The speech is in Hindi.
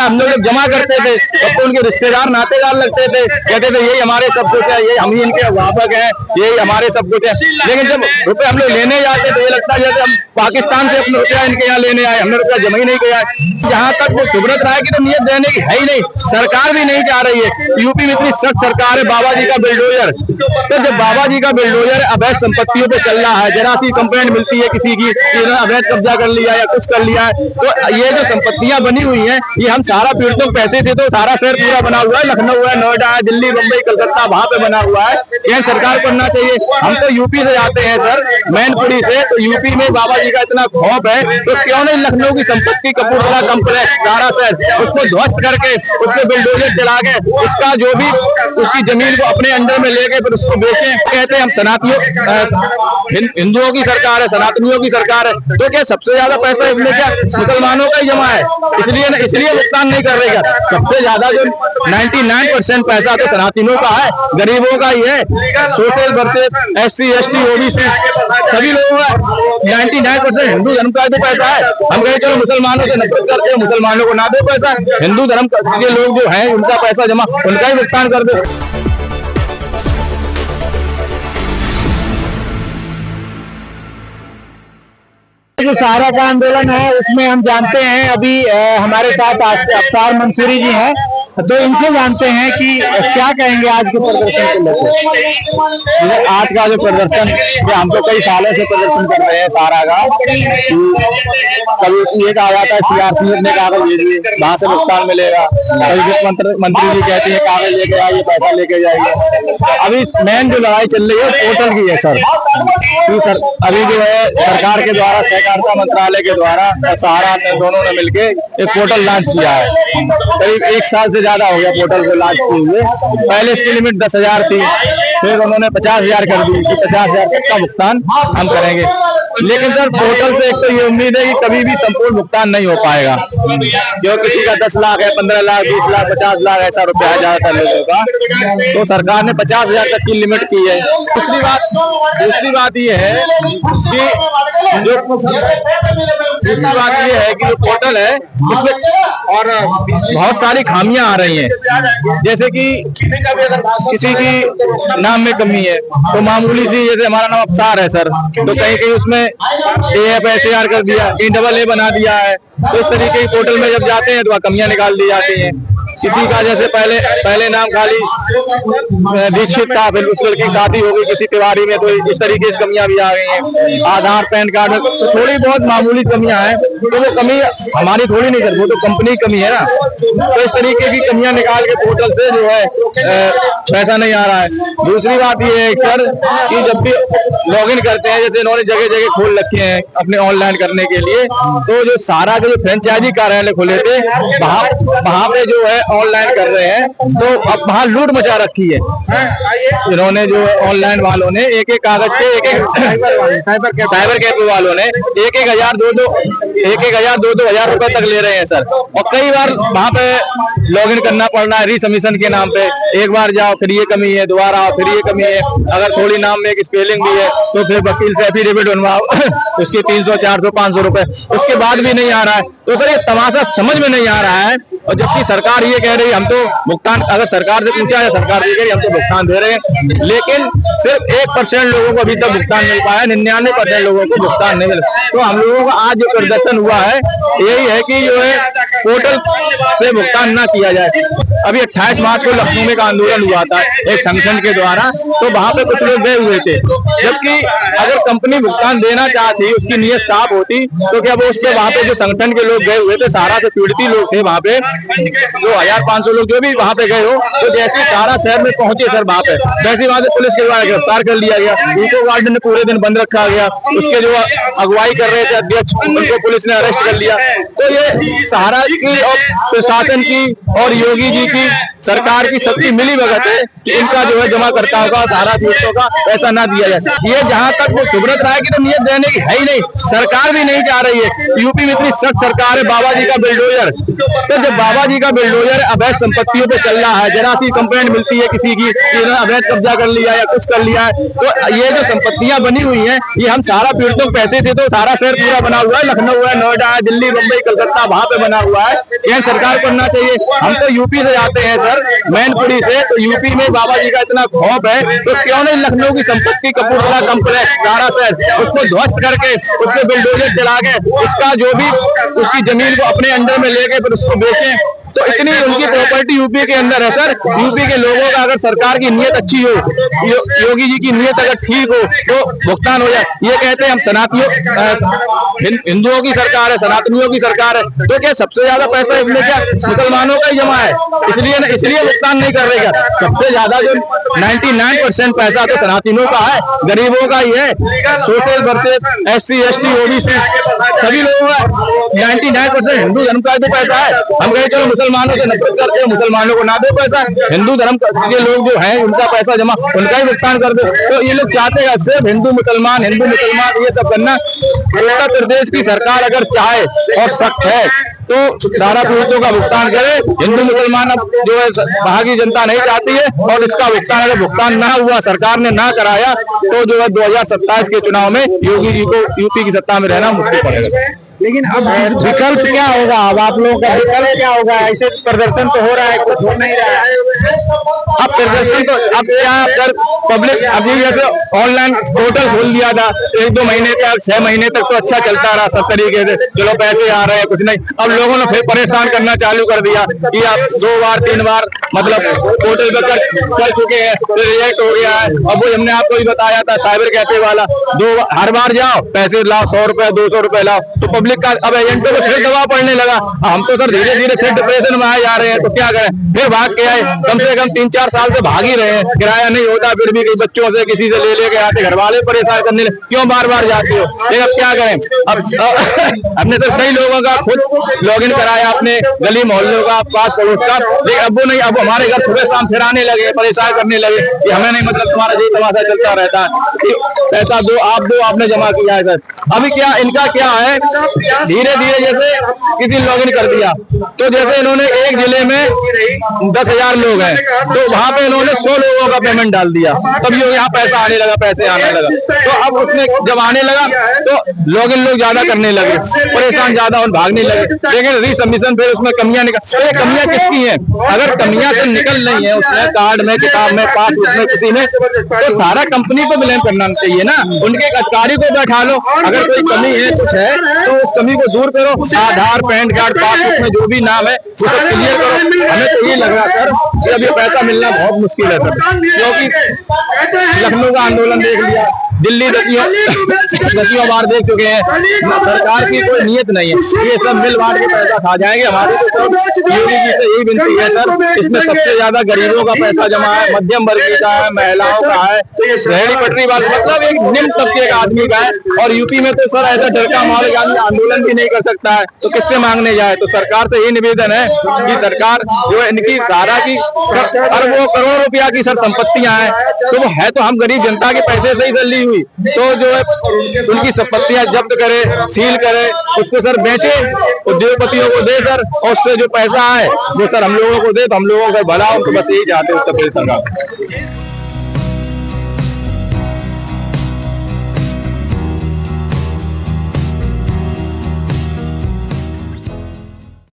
हम लोग जमा करते थे तब तो उनके रिश्तेदार नातेदार लगते थे, कहते थे यही हमारे सब कुछ है, ये हम ही इनके वापक है, यही हमारे सब कुछ है। लेकिन जब रुपए हम लोग लेने जाते थे ये लगता है जैसे हम पाकिस्तान से अपने रुपया इनके यहाँ लेने आए, हमने रुपया जमा ही नहीं किया है। जहाँ तक वो सुब्रत राय की तो नीयत देने की है ही नहीं, सरकार भी नहीं चाह रही है। यूपी में इतनी सख्त सरकार है, बाबा जी का बिल्डोजर, तो जब बाबा जी का बिल्डोजर अवैध संपत्तियों पे चल रहा है, जरा सी कंप्लेंट मिलती है किसी की अवैध कब्जा कर लिया या कुछ कर लिया है, तो ये जो संपत्तियां बनी हुई हैं ये हम सारा पीड़ितों के पैसे से, तो सारा शहर पूरा बना हुआ है, लखनऊ है, नोएडा है, दिल्ली, मुंबई, कलकत्ता, वहां पे बना हुआ है। केंद्र सरकार को करना चाहिए। हम तो यूपी से आते हैं सर, मैनपुरी से, तो यूपी में बाबा जी का इतना खौफ है, तो क्यों नहीं लखनऊ की संपत्ति कपूरथला कम्प्लेक्स सारा शहर उसको ध्वस्त करके उसके बिल्डोजर चला के उसका जो भी उसकी जमीन को अपने अंडर में लेके फिर उसको बेचें। कहते हैं हम सनातनियों हिंदुओं की सरकार है, सनातनियों की सरकार है, तो क्या सबसे ज्यादा पैसा इसमें क्या मुसलमानों का ही जमा है, इसलिए भुगतान नहीं कर रहे क्या? सबसे ज्यादा जो 99% पैसा तो सनातनियों का है, गरीबों का ही है, social versus SC ST OBC सभी लोगों का 99% हिंदू धर्म का जो पैसा है। हम कहे चलो मुसलमानों से नफरत करते हैं, मुसलमानों को ना दो पैसा, हिंदू धर्म के लोग जो हैं उनका पैसा जमा, उनका ही भुगतान कर दो। जो सहारा का आंदोलन है उसमें हम जानते हैं अभी हमारे साथ अफ्तार मंसूरी जी हैं, तो इनसे जानते हैं कि क्या कहेंगे आज के प्रदर्शन को लेकर। आज का जो प्रदर्शन हम तो कई सालों से प्रदर्शन कर रहे हैं सहारा का, कभी ये कहा जाता है CRPF ने कागज दे दिए वहां से भुगतान मिलेगा, कभी मंत्री जी कहते हैं कागज लेके आइए पैसा लेके जाइए। अभी मेन जो लड़ाई चल रही है पोर्टल की है सर, सर अभी जो है सरकार के द्वारा सहकारिता मंत्रालय के द्वारा और सहारा ने दोनों ने मिलके एक पोर्टल लॉन्च किया है। करीब 1 साल से ज्यादा हो गया पोर्टल को लॉन्च किए हुए। पहले इसकी लिमिट 10,000 थी, फिर उन्होंने 50,000 कर दी कि 50,000 तक का भुगतान हम करेंगे। लेकिन सर पोर्टल से एक तो ये उम्मीद है कि कभी भी संपूर्ण भुगतान नहीं हो पाएगा, जो किसी का 10 लाख है, 15 लाख, 20 लाख, 50 लाख ऐसा रुपया है ज्यादातर लोगों का, तो सरकार ने 50,000 तक की लिमिट की है। दूसरी बात ये है कि जो पोर्टल है उसमें और बहुत सारी खामियां आ रही हैं, जैसे कि किसी की नाम में कमी है तो मामूली सी, जैसे हमारा नाम अफसार है सर, तो कहीं कहीं उसमें AF SAR कर दिया, कहीं AA बना दिया है, तो इस तरीके की पोर्टल में जब जाते हैं तो वह कमियां निकाल दी जाती हैं। किसी का जैसे पहले नाम खाली दीक्षित था, फिर उस लड़की की शादी हो गई किसी तिवारी में, तो इस तरीके से कमियां भी आ गई हैं। आधार पैन कार्ड में तो थोड़ी बहुत मामूली कमियां हैं, तो वो कमी हमारी थोड़ी नहीं कर, वो तो कंपनी की कमी है ना। तो इस तरीके की कमियां निकाल के पोर्टल से जो है पैसा नहीं आ रहा है। दूसरी बात ये है सर कि जब भी लॉगिन करते हैं, जैसे इन्होंने जगह जगह खोल रखे हैं अपने ऑनलाइन करने के लिए, तो जो सारा जो फ्रेंचाइजी कार्यालय खोले थे वहाँ पे जो है ऑनलाइन कर रहे हैं, तो अब वहाँ लूट मचा रखी है इन्होंने, जो ऑनलाइन वालों ने एक कागज के साइबर कैफे वालों ने 1,000 2,000 रुपए तक ले रहे हैं सर। और कई बार वहाँ पे लॉगिन करना पड़ रहा है रीसबमिशन के नाम पे, एक बार जाओ फिर ये कमी है, दोबारा आओ फिर ये कमी है, अगर थोड़ी नाम में एक स्पेलिंग भी है तो फिर वकील से एफिडेविट बनवाओ उसके 300 400 500 रुपए, उसके बाद भी नहीं आ रहा है। तो सर ये तमाशा समझ में नहीं आ रहा है। और जबकि सरकार ये कह रही है हम तो भुगतान, अगर सरकार से पूछा है सरकार ये कह रही है हम तो भुगतान दे रहे हैं, लेकिन सिर्फ 1% लोगों को अभी तक भुगतान मिल पाया, 99% लोगों को भुगतान नहीं मिला। तो हम लोगों का आज जो प्रदर्शन हुआ है यही है कि जो है पोर्टल से भुगतान ना किया जाए। अभी 28 मार्च को लखनऊ में एक आंदोलन हुआ था एक संगठन के द्वारा, तो वहां पे कुछ लोग गए हुए थे, जबकि अगर कंपनी भुगतान देना चाहती, उसकी नीयत साफ होती, तो क्या वो उसके वहां पे जो संगठन के लोग गए हुए थे, सारा से पीड़ित लोग थे वहां पे, 2,500 लोग जो भी वहां पे गए हो, तो जैसे सारा शहर में पहुंचे सर वहां पे, वैसे वहां से पुलिस के द्वारा गिरफ्तार कर लिया गया, इको गार्डन ने पूरे दिन बंद रखा गया, उसके जो अगुवाई कर रहे थे अध्यक्ष उनको पुलिस ने अरेस्ट कर लिया। तो ये सहारा की और प्रशासन की और योगी जी की सरकार की सबकी मिली भगत है कि इनका जो है जमा करता का सहारा पीड़ितों का पैसा ना दिया जाए। ये जहाँ तक वो सुब्रत राय की तो नीयत देने की है ही नहीं, सरकार भी नहीं चाह रही है। यूपी में इतनी सख्त सरकार है, बाबा जी का बिल्डोजर, तो जब बाबा जी का बिल्डोजर अवैध संपत्तियों पे चल रहा है। जरा सी कंप्लेंट मिलती है किसी की कि इन्होंने अवैध कब्जा कर लिया या कुछ कर लिया है, तो ये जो संपत्तियां बनी हुई हैं, ये हम सारा पीड़ितों पैसे से, तो सारा शहर पूरा बना हुआ है, लखनऊ है, नोएडा है, दिल्ली, मुंबई, कलकत्ता, वहां पे बना हुआ है। केंद्र सरकार को करना चाहिए। हम तो यूपी से आते हैं सर, मैनपुरी से, तो यूपी में बाबा जी का इतना खौफ है, तो क्यों नहीं लखनऊ की संपत्ति, कपूरथला कम्प्लेक्स, सारा शहर, उसको ध्वस्त करके, उसके बिल्डोजर चला के, उसका जो भी उसकी जमीन को अपने अंडर में लेके फिर उसको बेचें। तो इतनी उनकी प्रॉपर्टी यूपी के अंदर है सर। यूपी के लोगों का अगर सरकार की नीयत अच्छी हो, योगी जी की नीयत अगर ठीक हो, तो भुगतान हो जाए। ये कहते हैं हम सनातनियों, हिंदुओं की सरकार है, सनातनियों की सरकार है, तो क्या सबसे ज्यादा पैसा इसमें क्या मुसलमानों का ही जमा है? इसलिए भुगतान नहीं कर रहे क्या? सबसे ज्यादा जो 99% पैसा तो सनातनियों का है, गरीबों का ही है। Social versus SC ST OBC सभी लोगों का 99% हिंदू धर्म का जो पैसा है। हम कहे चलो मुसलमानों से नफरत करते हैं, मुसलमानों को ना दो पैसा, हिंदू धर्म के लोग जो हैं उनका पैसा जमा, उनका ही भुगतान कर दो। तो ये लोग चाहते हैं सिर्फ हिंदू मुसलमान ये सब करना। उत्तर प्रदेश की सरकार अगर चाहे और सख्त है तो सारा पीड़ितों का भुगतान करे। हिंदू मुसलमान अब जो है वहां की जनता नहीं चाहती है, और इसका भुगतान अगर भुगतान ना हुआ, सरकार ने ना कराया, तो जो है 2027 के चुनाव में योगी जी को यूपी की सत्ता में रहना मुश्किल पड़ेगा। लेकिन अब विकल्प क्या होगा? अब आप लोगों का विकल्प क्या होगा? ऐसे प्रदर्शन तो हो रहा है, कुछ हो नहीं रहा है। अब प्रदर्शन तो अब क्या सर, पब्लिक अभी जैसे ऑनलाइन पोर्टल खोल दिया था, 1-2 महीने तक, 6 महीने तक तो अच्छा चलता रहा सब तरीके से, चलो पैसे आ रहे हैं, कुछ नहीं। अब लोगों ने फिर परेशान करना चालू कर दिया कि आप 2 बार 3 बार मतलब पोर्टल पे कर चुके हैं, रिजेक्ट हो गया है। अब वो हमने आपको भी बताया था, साइबर कैफे वाला, हर बार जाओ पैसे लाओ, 100 रुपए 200 रुपए लाओ, तो पब्लिक का अब एजेंटों को फिर दबाव पड़ने लगा। हम तो सर धीरे धीरे फिर डिप्रेशन में आए जा रहे हैं, तो क्या करें, फिर भाग के आए। कम से कम 3-4 साल से भाग ही रहे हैं, किराया नहीं होता, फिर भी कई बच्चों से किसी से ले लेके आते, घर वाले परेशान करने लगे, क्यों बार बार जाते हो? लेकिन अब क्या करें, अब हमने सर कई लोगों का खुद लॉगिन कराया, अपने गली मोहल्लों का, पास पड़ोस का, लेकिन अब वो नहीं, अब हमारे घर सुबह शाम फिर आने लगे, परेशान करने लगे कि हमें नहीं, मतलब तुम्हारा यही तमाशा चलता रहता है, पैसा दो, आपने जमा किया है सर। अभी क्या इनका क्या है, धीरे धीरे जैसे किसी लॉगिन कर दिया, तो जैसे इन्होंने एक जिले में 10,000 लोग हैं, तो वहां पे इन्होंने 100 लोगों का पेमेंट डाल दिया, तब ये यहाँ पैसा आने लगा, पैसे आने लगा। तो अब उसमें जब आने लगा तो लॉगिन लोग ज्यादा करने लगे, परेशान ज्यादा और भागने लगे। लेकिन रीसबमिशन फिर उसमें कमियां निकल, तो ये कमियां किसकी हैं? अगर कमियां से निकल रही है उसमें, कार्ड में, किताब में, पासबुक में, किसी में, तो सारा कंपनी को ब्लेम करना चाहिए ना, उनके अधिकारी को बैठा लो। अगर कोई कमी है, कुछ है, तो उस कमी को दूर करो। आधार, पैन कार्ड, पासबुक में जो भी नाम है वो सब क्लियर करो। हमें तो ये लग रहा सर कि अब ये पैसा मिलना बहुत मुश्किल है सर, क्योंकि लखनऊ का आंदोलन देख लिया, दिल्ली 10 बार देख चुके हैं, सरकार की कोई नीयत नहीं है, ये सब मिल बांट के पैसा खा जाएंगे। हमारी तो योगी जी से यही विनती है सर, इसमें सबसे ज्यादा गरीबों का पैसा जमा है, मध्यम वर्गीय का है, महिलाओं का है, रेहड़ी पटरी वाले, मतलब एक निम्न तबके का आदमी का है। और यूपी में तो सर ऐसा डर का माहौल है, आंदोलन भी नहीं कर सकता है, तो किससे मांगने जाए? तो सरकार से यही निवेदन है कि सरकार जो है इनकी सारा की अरबों करोड़ों रुपया की सर संपत्तियां हैं, तो वो है तो हम गरीब जनता के पैसे से ही ली हुई, तो जो है उनकी संपत्तियां जब्त करे, सील करे, उसको सर बेचे, उद्योगपतियों को दे सर, और उससे जो पैसा है वो सर हम लोगों को दे, तो हम लोगों का भला हो, तो बस यही चाहते हैं उत्तर प्रदेश सरकार।